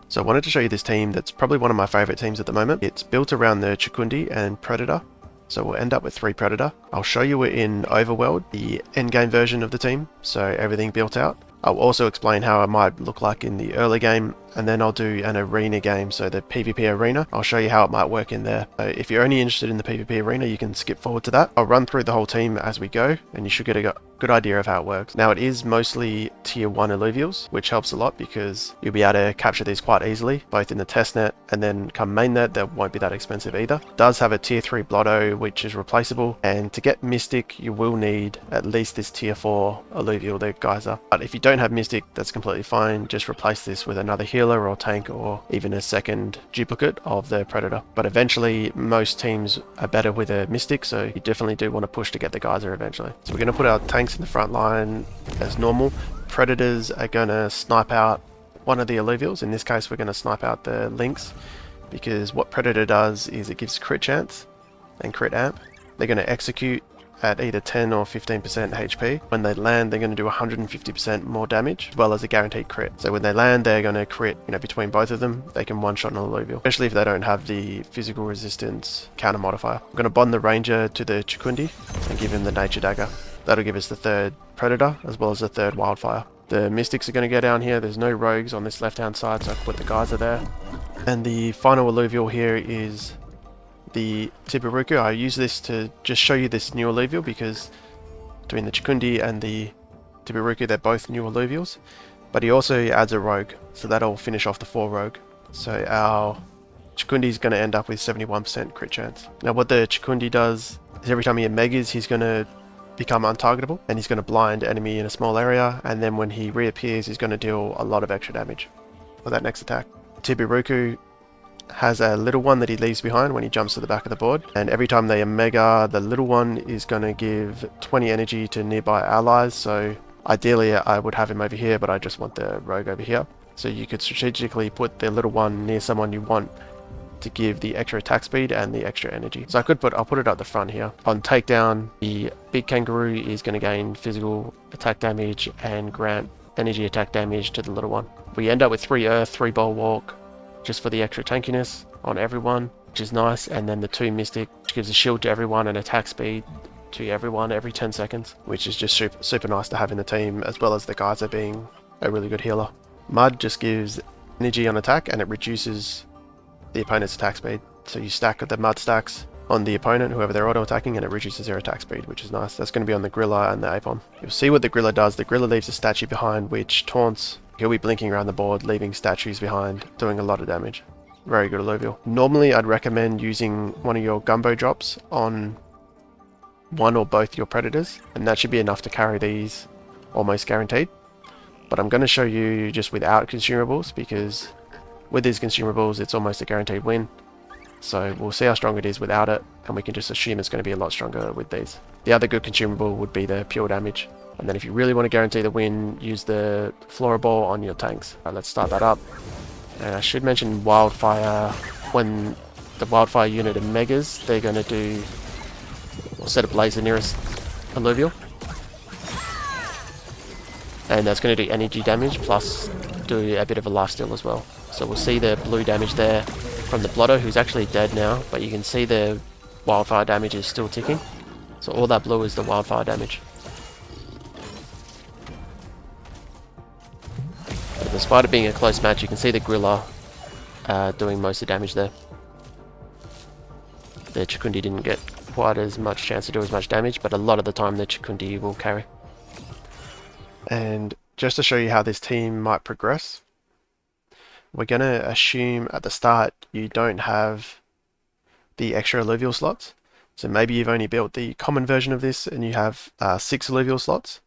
So I wanted to show you this team that's probably one of my favorite teams at the moment. It's built around the Chukundi and Predator. So we'll end up with 3 Predator. I'll show you it in Overworld, the endgame version of the team, so everything built out. I'll also explain how it might look like in the early game, and then I'll do an arena game, so the PvP arena. I'll show you how it might work in there. So if you're only interested in the PvP arena, you can skip forward to that. I'll run through the whole team as we go, and you should get a good idea of how it works. Now it is mostly tier 1 Illuvials, which helps a lot because you'll be able to capture these quite easily, both in the testnet and then come mainnet, that won't be that expensive either. It does have a tier 3 Blotto, which is replaceable, and to get Mystic, you will need at least this tier 4 Illuvial, the Geyser. But if you don't have Mystic, that's completely fine. Just replace this with another healer or tank or even a second duplicate of the Predator. But eventually, most teams are better with a Mystic, so you definitely do want to push to get the Geyser eventually. So we're going to put our tanks in the front line as normal. Predators are going to snipe out one of the Illuvials. In this case, we're going to snipe out the Lynx, because what Predator does is it gives crit chance and crit amp. They're going to execute at either 10 or 15% HP. When they land, they're going to do 150% more damage, as well as a guaranteed crit. So when they land, they're going to crit, between both of them, they can one-shot an Illuvial, especially if they don't have the physical resistance counter modifier. I'm going to bond the Ranger to the Chukundi and give him the Nature Dagger. That'll give us the 3rd Predator, as well as the 3rd Wildfire. The Mystics are going to go down here. There's no rogues on this left-hand side, so I can put the Geyser there. And the final Illuvial here is the Tiburuku. I use this to just show you this new Illuvial, because between the Chukundi and the Tiburuku, they're both new Illuvials. But he also adds a rogue, so that'll finish off the 4 rogue. So our Chukundi is going to end up with 71% crit chance. Now what the Chukundi does is every time he megas, he's going to become untargetable, and he's going to blind enemy in a small area, and then when he reappears, he's going to deal a lot of extra damage for that next attack. Tiburuku has a little one that he leaves behind when he jumps to the back of the board, and every time they mega, the little one is going to give 20 energy to nearby allies. So ideally I would have him over here, but I just want the rogue over here. So you could strategically put the little one near someone you want to give the extra attack speed and the extra energy. So I'll put it at the front here. On takedown, the big kangaroo is going to gain physical attack damage and grant energy attack damage to the little one. We end up with 3 earth, 3 bulwark, just for the extra tankiness on everyone, which is nice, and then the 2 Mystic, which gives a shield to everyone and attack speed to everyone every 10 seconds, which is just super nice to have in the team, as well as the Geyser being a really good healer. Mud just gives energy on attack, and it reduces the opponent's attack speed. So you stack the Mud stacks on the opponent, whoever they're auto-attacking, and it reduces their attack speed, which is nice. That's going to be on the Gorilla and the Apon. You'll see what the Gorilla does. The Gorilla leaves a statue behind, which taunts. He'll be blinking around the board, leaving statues behind, doing a lot of damage. Very good Illuvial. Normally, I'd recommend using one of your Gumbo drops on one or both your Predators, and that should be enough to carry these almost guaranteed. But I'm going to show you just without consumables, because with these consumables, it's almost a guaranteed win. So we'll see how strong it is without it, and we can just assume it's going to be a lot stronger with these. The other good consumable would be the pure damage. And then if you really want to guarantee the win, use the Flora Ball on your tanks. Let's start that up. And I should mention Wildfire. When the Wildfire unit of megas, they're going to set ablaze the nearest Illuvial. And that's going to do energy damage, plus do a bit of a lifesteal as well. So we'll see the blue damage there from the Blotto, who's actually dead now, but you can see the Wildfire damage is still ticking. So all that blue is the Wildfire damage. But despite it being a close match, you can see the Gorilla doing most of the damage there. The Chukundi didn't get quite as much chance to do as much damage, but a lot of the time the Chukundi will carry. And just to show you how this team might progress, we're going to assume at the start you don't have the extra Illuvial slots. So maybe you've only built the common version of this and you have 6 Illuvial slots.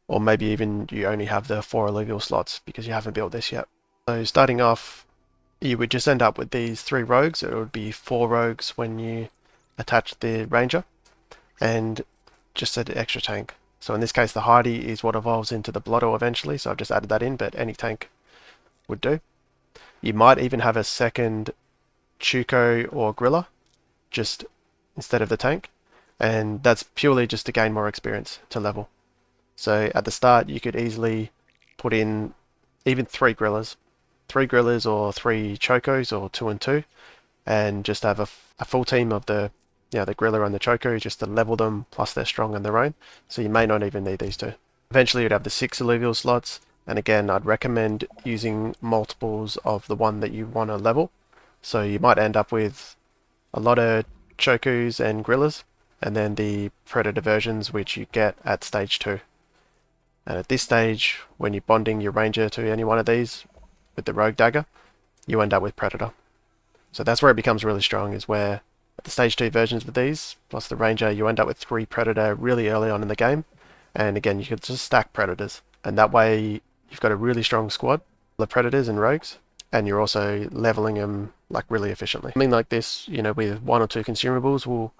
Or maybe even you only have the 4 Illuvial slots because you haven't built this yet. So starting off, you would just end up with these 3 rogues. It would be 4 rogues when you attach the Ranger, and just an extra tank. So in this case, the Heidi is what evolves into the Blotto eventually, so I've just added that in, but any tank would do. You might even have a second Chuko or Gorilla, just instead of the tank, and that's purely just to gain more experience to level. So at the start, you could easily put in even 3 Gorillas, 3 Gorillas or 3 Chocos or 2 and 2, and just have a full team of the Gorilla and the Choco just to level them, plus they're strong on their own, so you may not even need these two. Eventually you'd have the 6 Illuvial slots, and again I'd recommend using multiples of the one that you want to level, so you might end up with a lot of Chocos and Gorillas, and then the Predator versions which you get at stage 2. And at this stage, when you're bonding your Ranger to any one of these with the Rogue Dagger, you end up with Predator. So that's where it becomes really strong, is where at the stage 2 versions with these, plus the Ranger, you end up with 3 Predator really early on in the game. And again, you could just stack Predators. And that way, you've got a really strong squad of Predators and Rogues, and you're also leveling them like really efficiently. Something like this, with 1 or 2 consumables will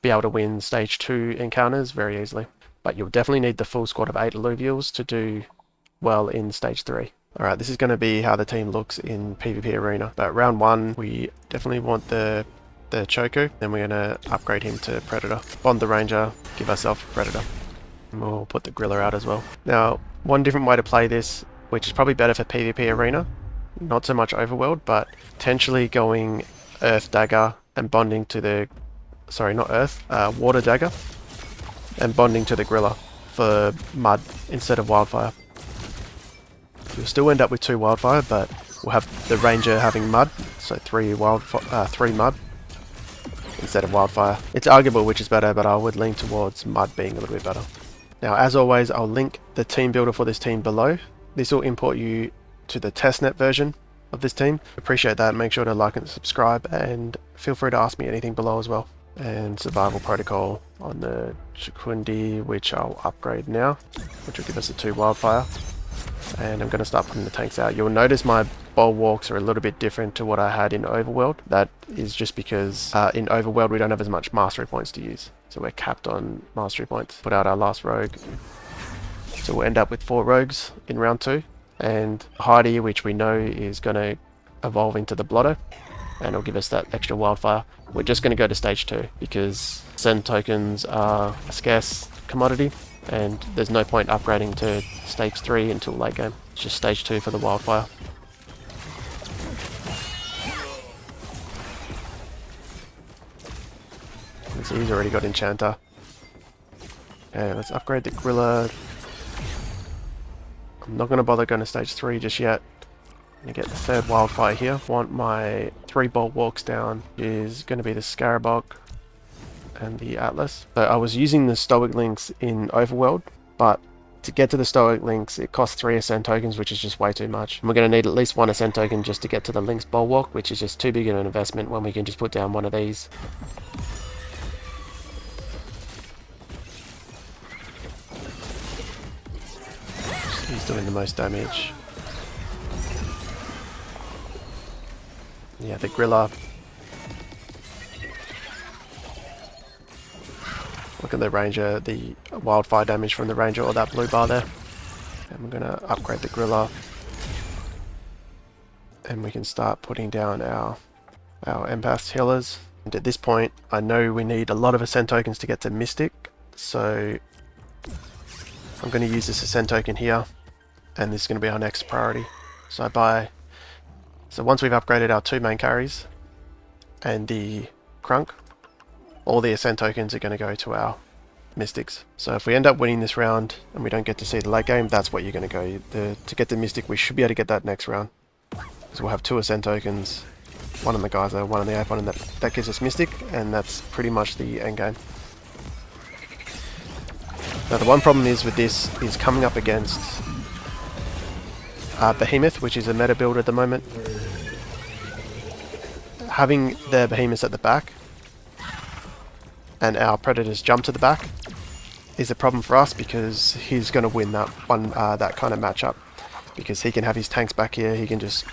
be able to win stage 2 encounters very easily. But you'll definitely need the full squad of 8 Illuvials to do well in stage 3. Alright, this is going to be how the team looks in PvP Arena. But round 1, we definitely want the Choco, then we're going to upgrade him to Predator. Bond the Ranger, give ourselves Predator. And we'll put the Gorilla out as well. Now, one different way to play this, which is probably better for PvP Arena, not so much Overworld, but potentially going Earth Dagger and bonding to the... Sorry, not Earth, Water Dagger, and bonding to the Gorilla for Mud instead of Wildfire. You'll still end up with 2 Wildfire, but we'll have the Ranger having Mud, so 3 Mud instead of Wildfire. It's arguable which is better, but I would lean towards Mud being a little bit better. Now, as always, I'll link the team builder for this team below. This will import you to the Testnet version of this team. Appreciate that. Make sure to like and subscribe, and feel free to ask me anything below as well. And survival protocol on the Chakundi, which I'll upgrade now, which will give us a 2 Wildfire. And I'm going to start putting the tanks out. You'll notice my bulwarks are a little bit different to what I had in Overworld. That is just because in Overworld we don't have as much mastery points to use, so we're capped on mastery points. Put out our last rogue, so we'll end up with 4 rogues in round 2, and Heidi, which we know is going to evolve into the Blotter, and it'll give us that extra Wildfire. We're just going to go to stage 2 because Send tokens are a scarce commodity, and there's no point upgrading to stage 3 until late game. It's just stage 2 for the Wildfire. So he's already got Enchanter. Okay, let's upgrade the Gorilla. I'm not going to bother going to stage 3 just yet. I'm going to get the 3rd Wildfire here. Want my 3 bulwarks down is going to be the Scarabog and the Atlas. So I was using the Stoic Links in Overworld, but to get to the Stoic Links it costs 3 Ascend tokens, which is just way too much. And we're going to need at least 1 Ascend token just to get to the Links Bulwark, which is just too big an investment when we can just put down one of these. He's doing the most damage. Yeah, the Gorilla. Look at the Ranger, the Wildfire damage from the Ranger, or that blue bar there. And we're going to upgrade the Gorilla. And we can start putting down our Empath healers. And at this point, I know we need a lot of Ascend tokens to get to Mystic, so I'm going to use this Ascend token here, and this is going to be our next priority. So once we've upgraded our 2 main carries and the Crunk, all the Ascend tokens are going to go to our Mystics. So if we end up winning this round and we don't get to see the late game, that's what you're going to go. To get the Mystic, we should be able to get that next round. Because we'll have 2 Ascend tokens, 1 on the Geyser, 1 on the Ape, 1 on that gives us Mystic, and that's pretty much the end game. Now the one problem is with this is coming up against Behemoth, which is a meta build at the moment. Having the Behemoths at the back and our Predators jump to the back is a problem for us, because he's going to win that one that kind of matchup, because he can have his tanks back here. He can just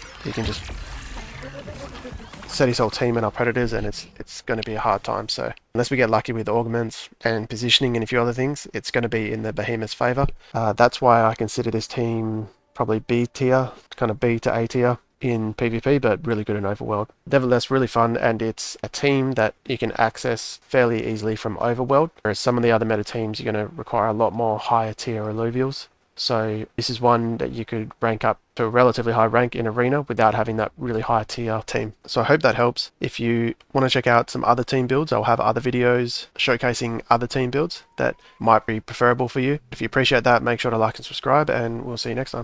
set his whole team in our Predators, and it's going to be a hard time. So unless we get lucky with augments and positioning and a few other things, it's going to be in the Behemoth's favor. That's why I consider this team probably B tier, kind of B to A tier in PvP, but really good in Overworld. Nevertheless, really fun, and it's a team that you can access fairly easily from Overworld, whereas some of the other meta teams you're going to require a lot more higher tier Illuvials. So this is one that you could rank up to a relatively high rank in Arena without having that really high tier team. So I hope that helps. If you want to check out some other team builds, I'll have other videos showcasing other team builds that might be preferable for you. If you appreciate that, make sure to like and subscribe, and we'll see you next time.